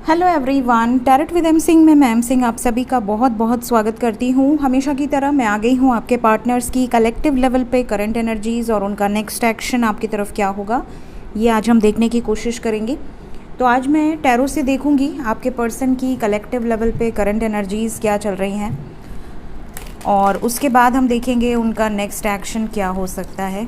Hello everyone, tarot with M Singh में मैं M Singh आप सभी का बहुत बहुत स्वागत करती हूँ। हमेशा की तरह मैं आ गई हूँ आपके पार्टनर्स की कलेक्टिव लेवल पे करंट एनर्जीज़ और उनका नेक्स्ट एक्शन आपकी तरफ क्या होगा, ये आज हम देखने की कोशिश करेंगे। तो आज मैं टैरो से देखूँगी आपके पर्सन की कलेक्टिव लेवल पे करंट एनर्जीज़ क्या चल रही हैं और उसके बाद हम देखेंगे उनका नेक्स्ट एक्शन क्या हो सकता है।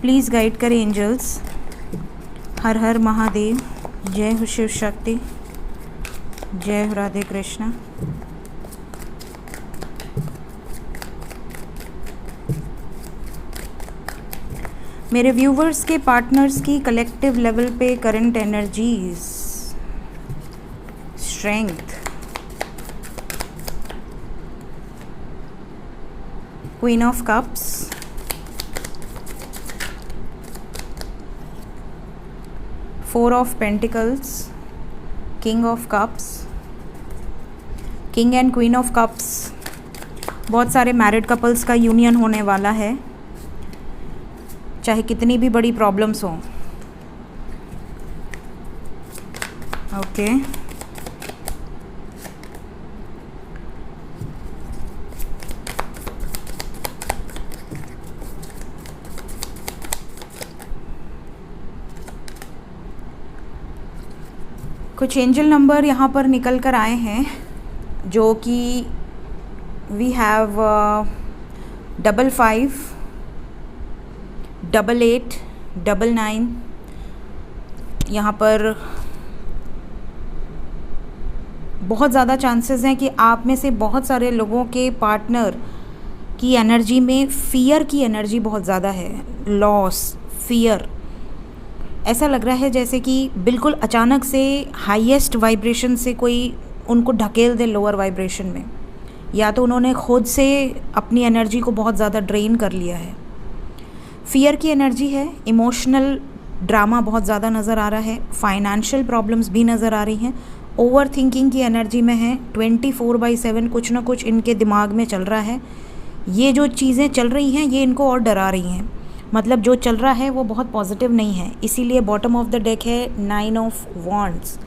प्लीज़ गाइड करें एंजल्स। हर हर महादेव, जय हो शिव शक्ति, जय हो राधे कृष्णा। मेरे व्यूवर्स के पार्टनर्स की कलेक्टिव लेवल पे current energies, strength, queen of cups, four of pentacles, king of cups, king and queen of cups. बहुत सारे मैरिड कपल्स का यूनियन होने वाला है, चाहे कितनी भी बड़ी प्रॉब्लम्स हों। ओके, कुछ एंजल नंबर यहाँ पर निकल कर आए हैं जो कि वी हैव 55, 88, 99। यहाँ पर बहुत ज़्यादा चांसेस हैं कि आप में से बहुत सारे लोगों के पार्टनर की एनर्जी में फियर की एनर्जी बहुत ज़्यादा है। लॉस, फियर, ऐसा लग रहा है जैसे कि बिल्कुल अचानक से हाईएस्ट वाइब्रेशन से कोई उनको ढकेल दे लोअर वाइब्रेशन में, या तो उन्होंने खुद से अपनी एनर्जी को बहुत ज़्यादा ड्रेन कर लिया है। फियर की एनर्जी है, इमोशनल ड्रामा बहुत ज़्यादा नज़र आ रहा है, फाइनेंशियल प्रॉब्लम्स भी नज़र आ रही हैं, ओवर थिंकिंग की एनर्जी में है। 24/7 कुछ ना कुछ इनके दिमाग में चल रहा है। ये जो चीज़ें चल रही हैं ये इनको और डरा रही हैं, मतलब जो चल रहा है वो बहुत पॉजिटिव नहीं है। इसीलिए बॉटम ऑफ द डेक है 9 ऑफ वॉन्ड्स।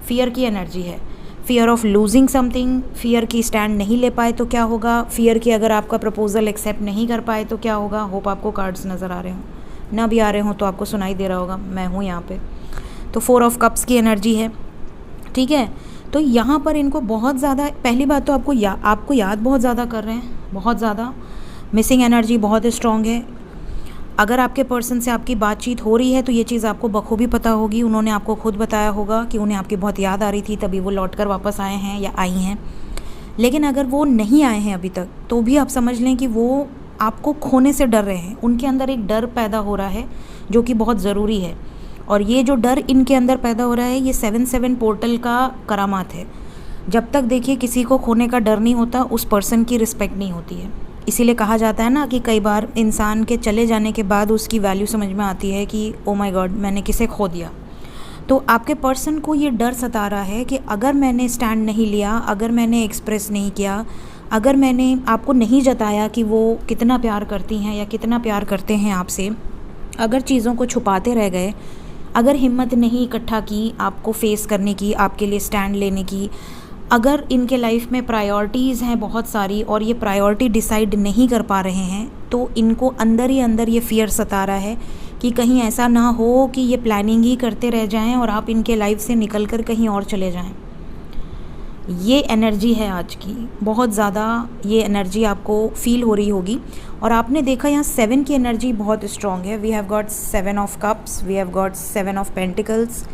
फियर की एनर्जी है, fear of losing something, fear की स्टैंड नहीं ले पाए तो क्या होगा, फियर की अगर आपका प्रपोजल एक्सेप्ट नहीं कर पाए तो क्या होगा। होप आपको कार्ड्स नज़र आ रहे हों, ना भी आ रहे हों तो आपको सुनाई दे रहा होगा, मैं हूँ यहाँ पे। तो 4 ऑफ कप्स की एनर्जी है, ठीक है। तो यहाँ पर इनको बहुत ज़्यादा, पहली बात तो आपको याद बहुत ज़्यादा कर रहे हैं, बहुत ज़्यादा मिसिंग एनर्जी बहुत स्ट्रॉन्ग है। अगर आपके पर्सन से आपकी बातचीत हो रही है तो ये चीज़ आपको बखूबी पता होगी, उन्होंने आपको खुद बताया होगा कि उन्हें आपकी बहुत याद आ रही थी तभी वो लौट कर वापस आए हैं या आई हैं। लेकिन अगर वो नहीं आए हैं अभी तक तो भी आप समझ लें कि वो आपको खोने से डर रहे हैं। उनके अंदर एक डर पैदा हो रहा है जो कि बहुत ज़रूरी है, और ये जो डर इनके अंदर पैदा हो रहा है ये 7/7 पोर्टल का करामात है। जब तक देखिए किसी को खोने का डर नहीं होता उस पर्सन की रिस्पेक्ट नहीं होती है। इसीलिए कहा जाता है ना कि कई बार इंसान के चले जाने के बाद उसकी वैल्यू समझ में आती है कि ओ माय गॉड मैंने किसे खो दिया। तो आपके पर्सन को ये डर सता रहा है कि अगर मैंने स्टैंड नहीं लिया, अगर मैंने एक्सप्रेस नहीं किया, अगर मैंने आपको नहीं जताया कि वो कितना प्यार करती हैं या कितना प्यार करते हैं आपसे, अगर चीज़ों को छुपाते रह गए, अगर हिम्मत नहीं इकट्ठा की आपको फेस करने की, आपके लिए स्टैंड लेने की, अगर इनके लाइफ में प्रायोरिटीज़ हैं बहुत सारी और ये प्रायोरिटी डिसाइड नहीं कर पा रहे हैं, तो इनको अंदर ही अंदर ये फियर सता रहा है कि कहीं ऐसा ना हो कि ये प्लानिंग ही करते रह जाएं और आप इनके लाइफ से निकल कर कहीं और चले जाएं। ये एनर्जी है आज की, बहुत ज़्यादा ये एनर्जी आपको फील हो रही होगी। और आपने देखा यहाँ 7 की एनर्जी बहुत स्ट्रॉन्ग है। We have got 7 of cups, we have got 7 of pentacles.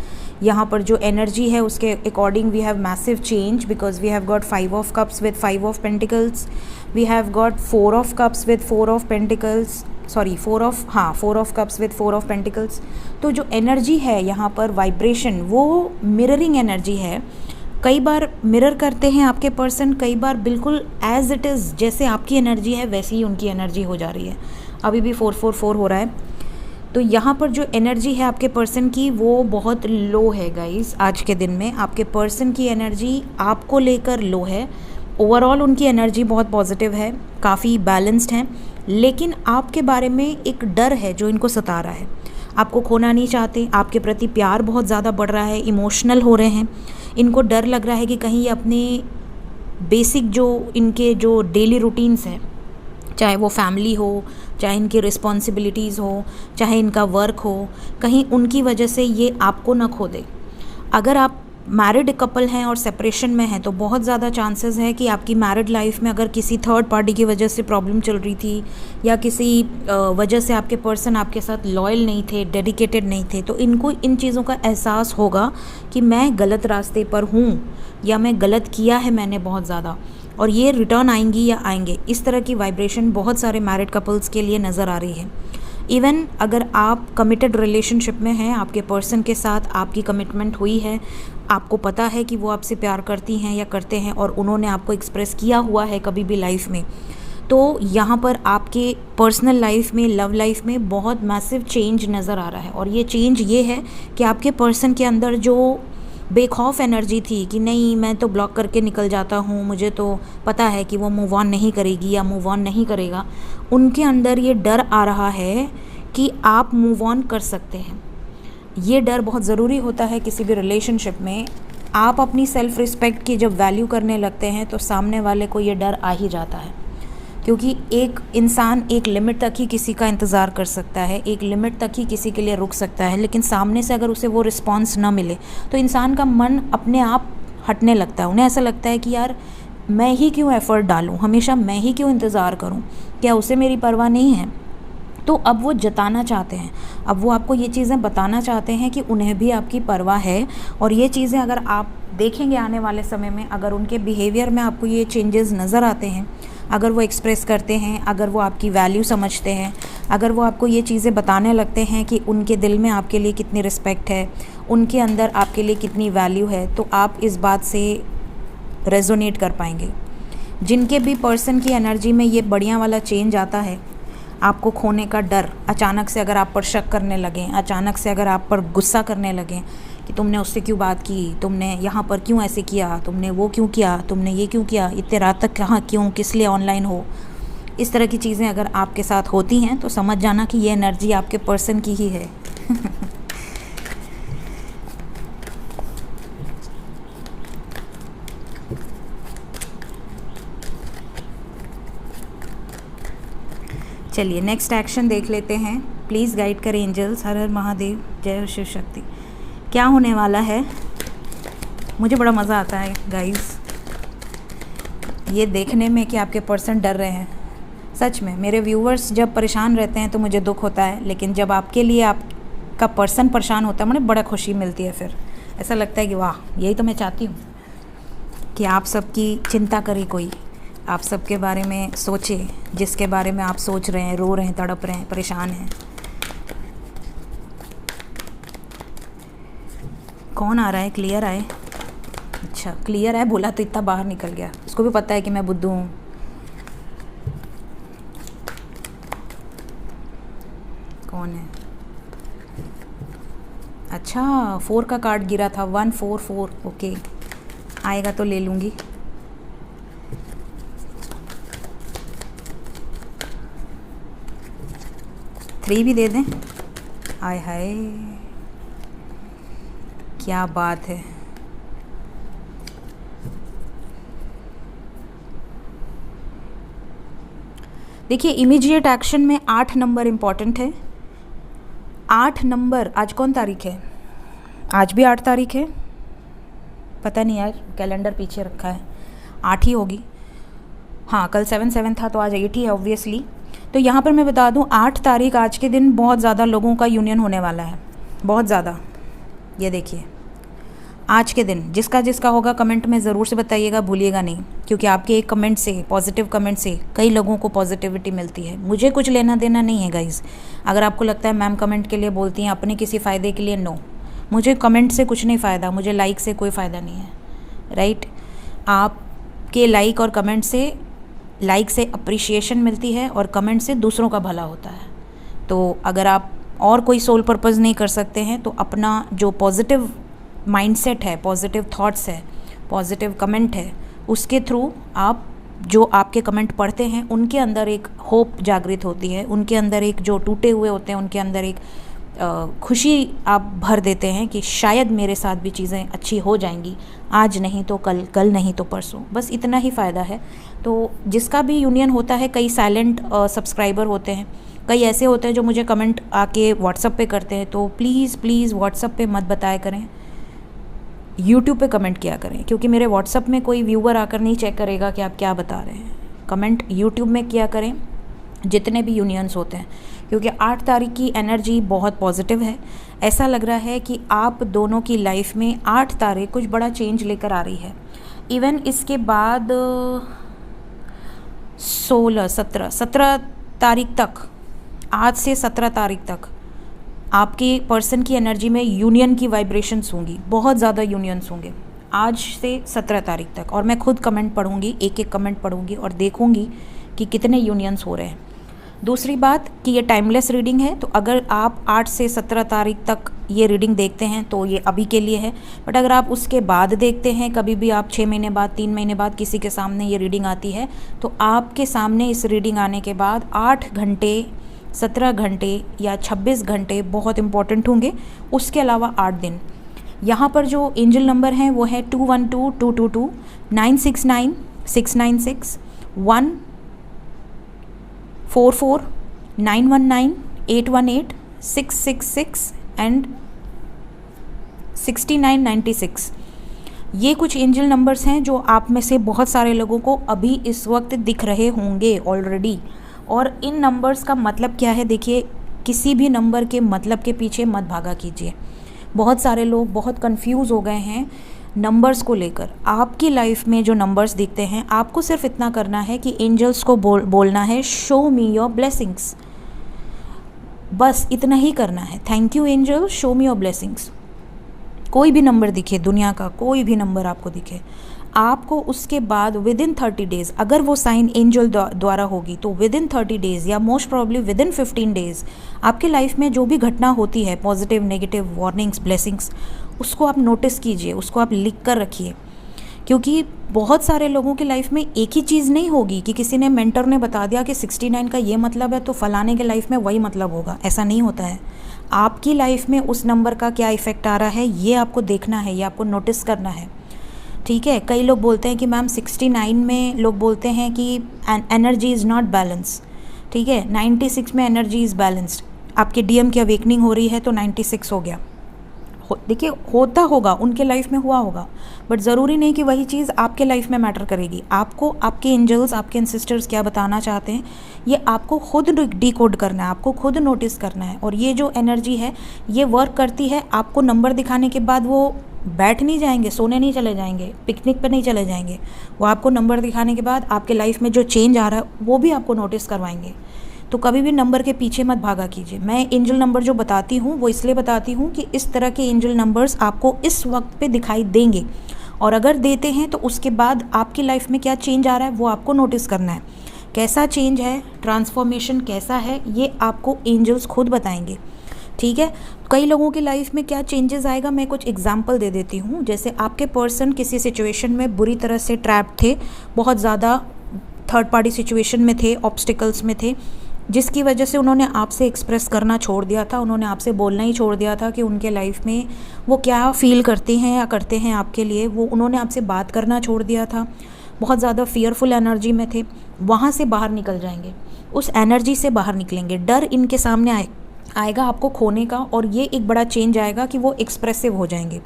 यहाँ पर जो एनर्जी है उसके according we have massive change because we have got 5 of cups with 5 of pentacles. We have got 4 of cups with 4 of pentacles, sorry 4 of cups with 4 of pentacles. तो जो energy है यहाँ पर वाइब्रेशन वो mirroring energy है। कई बार mirror करते हैं आपके पर्सन, कई बार बिल्कुल एज इट इज़ जैसे आपकी एनर्जी है वैसी ही उनकी एनर्जी हो जा रही है। अभी भी 444 हो रहा है। तो यहाँ पर जो एनर्जी है आपके पर्सन की वो बहुत लो है गाइस। आज के दिन में आपके पर्सन की एनर्जी आपको लेकर लो है। ओवरऑल उनकी एनर्जी बहुत पॉजिटिव है, काफ़ी बैलेंस्ड है। लेकिन आपके बारे में एक डर है जो इनको सता रहा है। आपको खोना नहीं चाहते, आपके प्रति प्यार बहुत ज़्यादा बढ़ रहा है, इमोशनल हो रहे हैं। इनको डर लग रहा है कि कहीं ये अपने बेसिक जो इनके जो डेली रूटीन्स हैं, चाहे वो फैमिली हो, चाहे इनकी रिस्पॉन्सिबिलिटीज़ हो, चाहे इनका वर्क हो, कहीं उनकी वजह से ये आपको ना खो दे। अगर आप मैरिड कपल हैं और सेपरेशन में हैं तो बहुत ज़्यादा चांसेस है कि आपकी मैरिड लाइफ में अगर किसी थर्ड पार्टी की वजह से प्रॉब्लम चल रही थी या किसी वजह से आपके पर्सन आपके साथ लॉयल नहीं थे, डेडिकेटेड नहीं थे, तो इनको इन चीज़ों का एहसास होगा कि मैं गलत रास्ते पर हूँ या मैं गलत किया है मैंने बहुत ज़्यादा, और ये रिटर्न आएंगी या आएंगे। इस तरह की वाइब्रेशन बहुत सारे मैरिड कपल्स के लिए नज़र आ रही है। इवन अगर आप कमिटेड रिलेशनशिप में हैं, आपके पर्सन के साथ आपकी कमिटमेंट हुई है, आपको पता है कि वो आपसे प्यार करती हैं या करते हैं और उन्होंने आपको एक्सप्रेस किया हुआ है कभी भी लाइफ में, तो यहाँ पर आपके पर्सनल लाइफ में, लव लाइफ में बहुत मैसिव चेंज नज़र आ रहा है। और ये चेंज ये है कि आपके पर्सन के अंदर जो बेखौफ एनर्जी थी कि नहीं मैं तो ब्लॉक करके निकल जाता हूँ, मुझे तो पता है कि वो मूव ऑन नहीं करेगी या मूव ऑन नहीं करेगा, उनके अंदर ये डर आ रहा है कि आप मूव ऑन कर सकते हैं। ये डर बहुत ज़रूरी होता है किसी भी रिलेशनशिप में। आप अपनी सेल्फ़ रिस्पेक्ट की जब वैल्यू करने लगते हैं तो सामने वाले को ये डर आ ही जाता है, क्योंकि एक इंसान एक लिमिट तक ही किसी का इंतज़ार कर सकता है, एक लिमिट तक ही किसी के लिए रुक सकता है, लेकिन सामने से अगर उसे वो रिस्पॉन्स ना मिले तो इंसान का मन अपने आप हटने लगता है। उन्हें ऐसा लगता है कि यार मैं ही क्यों एफ़र्ट डालूं, हमेशा मैं ही क्यों इंतज़ार करूं, क्या उसे मेरी परवाह नहीं है। तो अब वो जताना चाहते हैं, अब वो आपको ये चीज़ें बताना चाहते हैं कि उन्हें भी आपकी परवाह है। और ये चीज़ें अगर आप देखेंगे आने वाले समय में, अगर उनके बिहेवियर में आपको ये चेंजेस नज़र आते हैं, अगर वो एक्सप्रेस करते हैं, अगर वो आपकी वैल्यू समझते हैं, अगर वो आपको ये चीज़ें बताने लगते हैं कि उनके दिल में आपके लिए कितनी रिस्पेक्ट है, उनके अंदर आपके लिए कितनी वैल्यू है, तो आप इस बात से रेजोनेट कर पाएंगे। जिनके भी पर्सन की एनर्जी में ये बढ़िया वाला चेंज आता है, आपको खोने का डर, अचानक से अगर आप पर शक करने लगें, अचानक से अगर आप पर गुस्सा करने लगें कि तुमने उससे क्यों बात की, तुमने यहाँ पर क्यों ऐसे किया, तुमने वो क्यों किया, तुमने ये क्यों किया, इतने रात तक कहाँ क्यों, किस लिए ऑनलाइन हो, इस तरह की चीज़ें अगर आपके साथ होती हैं तो समझ जाना कि ये एनर्जी आपके पर्सन की ही है। चलिए नेक्स्ट एक्शन देख लेते हैं। प्लीज़ गाइड करें एंजल्स। हर हर महादेव, जय शिव शक्ति। क्या होने वाला है? मुझे बड़ा मज़ा आता है गाइस ये देखने में कि आपके पर्सन डर रहे हैं। सच में मेरे व्यूवर्स जब परेशान रहते हैं तो मुझे दुख होता है, लेकिन जब आपके लिए आपका पर्सन परेशान होता है मुझे बड़ा खुशी मिलती है। फिर ऐसा लगता है कि वाह, यही तो मैं चाहती हूँ कि आप सबकी चिंता करे कोई, आप सबके बारे में सोचे, जिसके बारे में आप सोच रहे हैं, रो रहे हैं, तड़प रहे हैं, परेशान हैं। कौन आ रहा है? क्लियर आए? अच्छा क्लियर आए, बोला तो इतना बाहर निकल गया। उसको भी पता है कि मैं बुद्धू हूँ। कौन है? अच्छा 4 का कार्ड गिरा था, 144। ओके आएगा तो ले लूँगी। थ्री भी दे दें? आय हाय क्या बात है। देखिए इमीडिएट एक्शन में 8 नंबर इम्पॉर्टेंट है। 8 नंबर, आज कौन तारीख है? आज भी 8 तारीख है, पता नहीं यार, कैलेंडर पीछे रखा है, 8 ही होगी। हाँ कल 7/7 था तो आज 8 ही है ऑब्वियसली। तो यहाँ पर मैं बता दूँ 8 तारीख आज के दिन बहुत ज़्यादा लोगों का यूनियन होने वाला है, बहुत ज़्यादा। ये देखिए आज के दिन जिसका जिसका होगा कमेंट में ज़रूर से बताइएगा, भूलिएगा नहीं, क्योंकि आपके एक कमेंट से, पॉजिटिव कमेंट से कई लोगों को पॉजिटिविटी मिलती है। मुझे कुछ लेना देना नहीं है गाइज़। अगर आपको लगता है मैम कमेंट के लिए बोलती हैं अपने किसी फ़ायदे के लिए, नो, मुझे कमेंट से कुछ नहीं फ़ायदा, मुझे लाइक से कोई फ़ायदा नहीं है, राइट। आपके लाइक और कमेंट से, लाइक से अप्रिशिएशन मिलती है और कमेंट से दूसरों का भला होता है। तो अगर आप और कोई सोल पर्पज़ नहीं कर सकते हैं तो अपना जो पॉजिटिव माइंडसेट है, पॉजिटिव थॉट्स है, पॉजिटिव कमेंट है, उसके थ्रू आप जो आपके कमेंट पढ़ते हैं उनके अंदर एक होप जागृत होती है, उनके अंदर एक, जो टूटे हुए होते हैं उनके अंदर एक खुशी आप भर देते हैं कि शायद मेरे साथ भी चीज़ें अच्छी हो जाएंगी, आज नहीं तो कल, कल नहीं तो परसों। बस इतना ही फ़ायदा है। तो जिसका भी यूनियन होता है, कई साइलेंट सब्सक्राइबर होते हैं, कई ऐसे होते हैं जो मुझे कमेंट आके व्हाट्सअप पे करते हैं, तो प्लीज़ प्लीज़ व्हाट्सअप पे मत बताया करें, यूट्यूब पे कमेंट किया करें, क्योंकि मेरे व्हाट्सअप में कोई व्यूवर आकर नहीं चेक करेगा कि आप क्या बता रहे हैं। कमेंट यूट्यूब में किया करें जितने भी यूनियंस होते हैं, क्योंकि 8 तारीख की एनर्जी बहुत पॉजिटिव है। ऐसा लग रहा है कि आप दोनों की लाइफ में 8 तारीख कुछ बड़ा चेंज लेकर आ रही है। इवन इसके बाद 17 तारीख तक, आज से 17 तारीख तक आपके पर्सन की एनर्जी में यूनियन की वाइब्रेशंस होंगी, बहुत ज़्यादा यूनियंस होंगे आज से 17 तारीख तक। और मैं खुद कमेंट पढ़ूंगी, एक एक कमेंट पढ़ूंगी और देखूंगी कि कितने यूनियंस हो रहे हैं। दूसरी बात कि ये टाइमलेस रीडिंग है, तो अगर आप 8 से 17 तारीख तक ये रीडिंग देखते हैं तो ये अभी के लिए है। बट अगर आप उसके बाद देखते हैं, कभी भी आप 6 महीने बाद, 3 महीने बाद किसी के सामने ये रीडिंग आती है, तो आपके सामने इस रीडिंग आने के बाद 8 घंटे, 17 घंटे या 26 घंटे बहुत इंपॉर्टेंट होंगे। उसके अलावा 8 दिन। यहाँ पर जो एंजल नंबर हैं वो है 212 222 969 696 144 919 818 666 एंड 6996। ये कुछ एंजल नंबर्स हैं जो आप में से बहुत सारे लोगों को अभी इस वक्त दिख रहे होंगे ऑलरेडी। और इन नंबर्स का मतलब क्या है, देखिए, किसी भी नंबर के मतलब के पीछे मत भागा कीजिए। बहुत सारे लोग बहुत कंफ्यूज हो गए हैं नंबर्स को लेकर। आपकी लाइफ में जो नंबर्स दिखते हैं, आपको सिर्फ इतना करना है कि एंजल्स को बोलना है, शो मी योर ब्लेसिंग्स। बस इतना ही करना है। Thank you angel, show me your blessings. कोई भी नंबर दिखे, दुनिया का कोई भी नंबर आपको दिखे, आपको उसके बाद विद इन 30 डेज़, अगर वो साइन एंजल द्वारा होगी तो विद इन 30 डेज़ या most probably with in 15 days आपके लाइफ में जो भी घटना होती है, पॉजिटिव, नेगेटिव, वार्निंग्स, ब्लेसिंग्स, उसको आप नोटिस कीजिए, उसको आप लिख कर रखिए। क्योंकि बहुत सारे लोगों की लाइफ में एक ही चीज़ नहीं होगी कि किसी ने, मेंटर ने बता दिया कि 69 का ये मतलब है तो फलाने के लाइफ में वही मतलब होगा। ऐसा नहीं होता है। आपकी लाइफ में उस नंबर का क्या इफ़ेक्ट आ रहा है, ये आपको देखना है, ये आपको नोटिस करना है। ठीक है। कई लोग बोलते हैं कि मैम 69 में लोग बोलते हैं कि एनर्जी इज़ नॉट बैलेंस। ठीक है, 96 में एनर्जी इज़ बैलेंस्ड। आपके डीएम की अवेकनिंग हो रही है तो 96 हो गया। देखिए, होता होगा, उनके लाइफ में हुआ होगा, बट ज़रूरी नहीं कि वही चीज़ आपके लाइफ में मैटर करेगी। आपको आपके एंजल्स, आपके एंसेस्टर्स क्या बताना चाहते हैं, ये आपको खुद डिकोड करना है, आपको खुद नोटिस करना है। और ये जो एनर्जी है ये वर्क करती है। आपको नंबर दिखाने के बाद वो बैठ नहीं जाएंगे, सोने नहीं चले जाएंगे, पिकनिक पर नहीं चले जाएंगे। वो आपको नंबर दिखाने के बाद आपके लाइफ में जो चेंज आ रहा है वो भी आपको नोटिस करवाएंगे। तो कभी भी नंबर के पीछे मत भागा कीजिए। मैं एंजल नंबर जो बताती हूँ वो इसलिए बताती हूँ कि इस तरह के एंजल नंबर्स आपको इस वक्त पे दिखाई देंगे, और अगर देते हैं तो उसके बाद आपकी लाइफ में क्या चेंज आ रहा है वो आपको नोटिस करना है। कैसा चेंज है, ट्रांसफॉर्मेशन कैसा है, ये आपको एंजल्स खुद बताएंगे। ठीक है। कई लोगों की लाइफ में क्या चेंजेस आएगा, मैं कुछ एग्जांपल दे देती हूँ। जैसे आपके पर्सन किसी सिचुएशन में बुरी तरह से ट्रैप थे, बहुत ज़्यादा थर्ड पार्टी सिचुएशन में थे, ऑब्स्टिकल्स में थे, जिसकी वजह से उन्होंने आपसे एक्सप्रेस करना छोड़ दिया था, उन्होंने आपसे बोलना ही छोड़ दिया था कि उनके लाइफ में वो क्या फील करते हैं या करते हैं आपके लिए। वो उन्होंने आपसे बात करना छोड़ दिया था, बहुत ज़्यादा फियरफुल एनर्जी में थे। वहाँ से बाहर निकल जाएंगे, उस एनर्जी से बाहर निकलेंगे। डर इनके सामने आएगा आपको खोने का, और ये एक बड़ा चेंज आएगा कि वो एक्सप्रेसिव हो जाएंगे।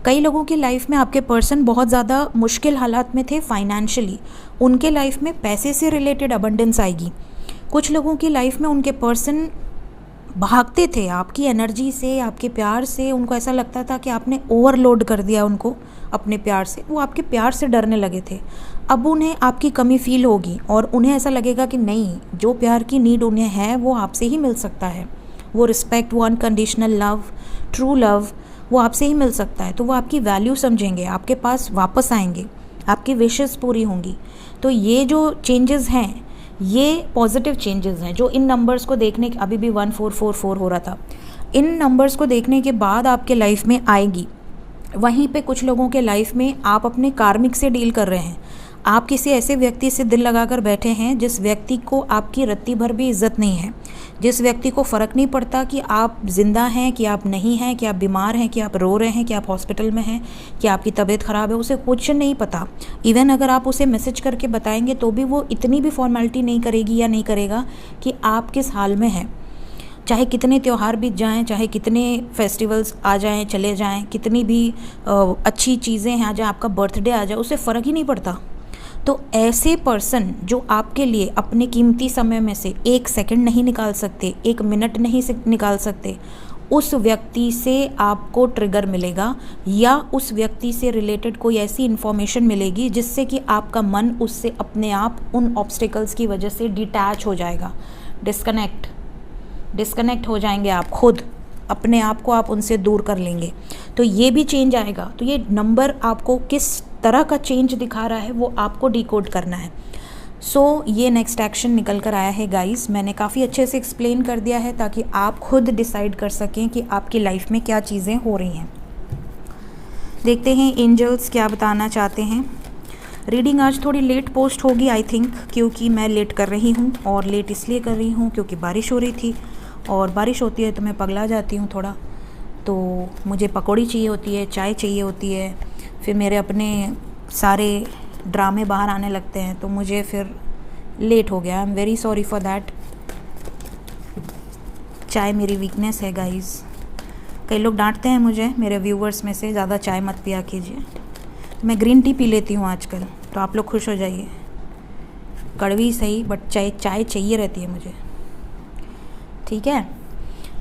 कई लोगों की लाइफ में आपके पर्सन बहुत ज़्यादा मुश्किल हालात में थे फाइनेंशियली, उनके लाइफ में पैसे से रिलेटेड अबंडेंस आएगी। कुछ लोगों की लाइफ में उनके पर्सन भागते थे आपकी एनर्जी से, आपके प्यार से। उनको ऐसा लगता था कि आपने ओवरलोड कर दिया उनको अपने प्यार से, वो आपके प्यार से डरने लगे थे। अब उन्हें आपकी कमी फील होगी और उन्हें ऐसा लगेगा कि नहीं, जो प्यार की नीड उन्हें है वो आपसे ही मिल सकता है। वो रिस्पेक्ट, वो अनकंडीशनल लव, ट्रू लव, वो आपसे ही मिल सकता है। तो वो आपकी वैल्यू समझेंगे, आपके पास वापस आएंगे, आपकी विशेस पूरी होंगी। तो ये जो चेंजेस हैं ये पॉजिटिव चेंजेस हैं, जो इन नंबर्स को देखने के, अभी भी 1444 हो रहा था, इन नंबर्स को देखने के बाद आपके लाइफ में आएगी। वहीं पे कुछ लोगों के लाइफ में आप अपने कार्मिक से डील कर रहे हैं, आप किसी ऐसे व्यक्ति से दिल लगाकर बैठे हैं जिस व्यक्ति को आपकी रत्ती भर भी इज्जत नहीं है, जिस व्यक्ति को फ़र्क नहीं पड़ता कि आप ज़िंदा हैं कि आप नहीं हैं, कि आप बीमार हैं, कि आप रो रहे हैं, कि आप हॉस्पिटल में हैं, कि आपकी तबीयत ख़राब है, उसे कुछ नहीं पता। इवन अगर आप उसे मैसेज करके बताएंगे तो भी वो इतनी भी फॉर्मेलिटी नहीं करेगी या नहीं करेगा कि आप किस हाल में हैं। चाहे कितने त्यौहार बीत जाएं, चाहे कितने फेस्टिवल्स आ जाएं चले जाएं, कितनी भी अच्छी चीज़ें हैं आ जाए, आपका बर्थडे आ जाए, उसे फ़र्क ही नहीं पड़ता। तो ऐसे पर्सन जो आपके लिए अपने कीमती समय में से 1 सेकंड नहीं निकाल सकते, 1 मिनट नहीं निकाल सकते, उस व्यक्ति से आपको ट्रिगर मिलेगा या उस व्यक्ति से रिलेटेड कोई ऐसी इन्फॉर्मेशन मिलेगी जिससे कि आपका मन उससे अपने आप उन ऑब्स्टिकल्स की वजह से डिटैच हो जाएगा, डिस्कनेक्ट हो जाएंगे। आप खुद अपने आप को आप उनसे दूर कर लेंगे, तो ये भी चेंज आएगा। तो ये नंबर आपको किस तरह का चेंज दिखा रहा है वो आपको डिकोड करना है। सो ये नेक्स्ट एक्शन निकल कर आया है गाइस। मैंने काफ़ी अच्छे से एक्सप्लेन कर दिया है ताकि आप खुद डिसाइड कर सकें कि आपकी लाइफ में क्या चीज़ें हो रही हैं। देखते हैं एंजल्स क्या बताना चाहते हैं। रीडिंग आज थोड़ी लेट पोस्ट होगी आई थिंक, क्योंकि मैं लेट कर रही हूँ, और लेट इसलिए कर रही हूँ क्योंकि बारिश हो रही थी, और बारिश होती है तो मैं पगला जाती हूँ थोड़ा। तो मुझे पकौड़ी चाहिए होती है, चाय चाहिए होती है, फिर मेरे अपने सारे ड्रामे बाहर आने लगते हैं, तो मुझे फिर लेट हो गया। I am very sorry for that. चाय मेरी वीकनेस है गाइस। कई लोग डांटते हैं मुझे मेरे व्यूवर्स में से, ज़्यादा चाय मत पिया कीजिए। मैं ग्रीन टी पी लेती हूँ आजकल, तो आप लोग खुश हो जाइए। कड़वी सही बट चाय चाहिए रहती है मुझे, ठीक है।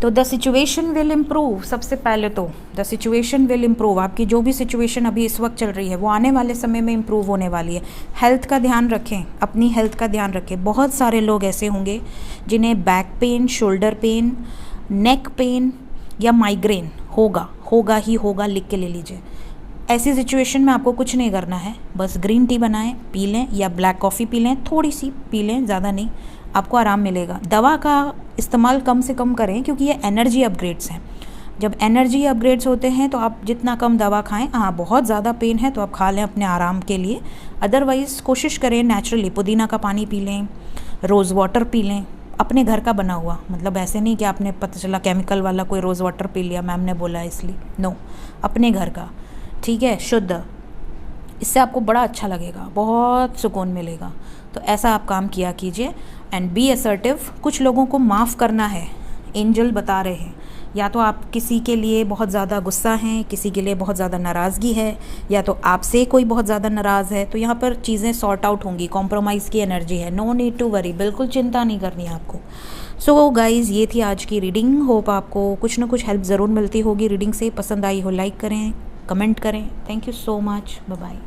तो द सिचुएशन विल इम्प्रूव। सबसे पहले तो द सिचुएशन विल इम्प्रूव। आपकी जो भी सिचुएशन अभी इस वक्त चल रही है वो आने वाले समय में इम्प्रूव होने वाली है। हेल्थ का ध्यान रखें, अपनी हेल्थ का ध्यान रखें। बहुत सारे लोग ऐसे होंगे जिन्हें back pain, shoulder pain, neck pain या माइग्रेन होगा ही होगा, लिख के ले लीजिए। ऐसी सिचुएशन में आपको कुछ नहीं करना है, बस ग्रीन टी बनाएं, पी लें, या ब्लैक कॉफ़ी पी लें, थोड़ी सी पी लें, ज़्यादा नहीं, आपको आराम मिलेगा। दवा का इस्तेमाल कम से कम करें क्योंकि ये एनर्जी अपग्रेड्स हैं। जब एनर्जी अपग्रेड्स होते हैं तो आप जितना कम दवा खाएं। हाँ, बहुत ज़्यादा पेन है तो आप खा लें अपने आराम के लिए, अदरवाइज़ कोशिश करें नेचुरली। पुदीना का पानी पी लें, रोज़ वाटर पी लें, अपने घर का बना हुआ, मतलब ऐसे नहीं कि आपने पता चला केमिकल वाला कोई रोज़ वाटर पी लिया, मैम ने बोला इसलिए, नो, अपने घर का, ठीक है, शुद्ध। इससे आपको बड़ा अच्छा लगेगा, बहुत सुकून मिलेगा। तो ऐसा आप काम किया कीजिए एंड बी असर्टिव। कुछ लोगों को माफ़ करना है, एंजल बता रहे हैं। या तो आप किसी के लिए बहुत ज़्यादा गुस्सा हैं, किसी के लिए बहुत ज़्यादा नाराज़गी है, या तो आपसे कोई बहुत ज़्यादा नाराज़ है, तो यहाँ पर चीज़ें सॉर्ट आउट होंगी। कॉम्प्रोमाइज़ की एनर्जी है, नो नीड टू वरी, बिल्कुल चिंता नहीं करनी है आपको। सो गाइज़, ये थी आज की रीडिंग। होप आपको कुछ ना कुछ हेल्प ज़रूर मिलती होगी रीडिंग से। पसंद आई हो लाइक करें, कमेंट करें। Thank you so much, bye bye.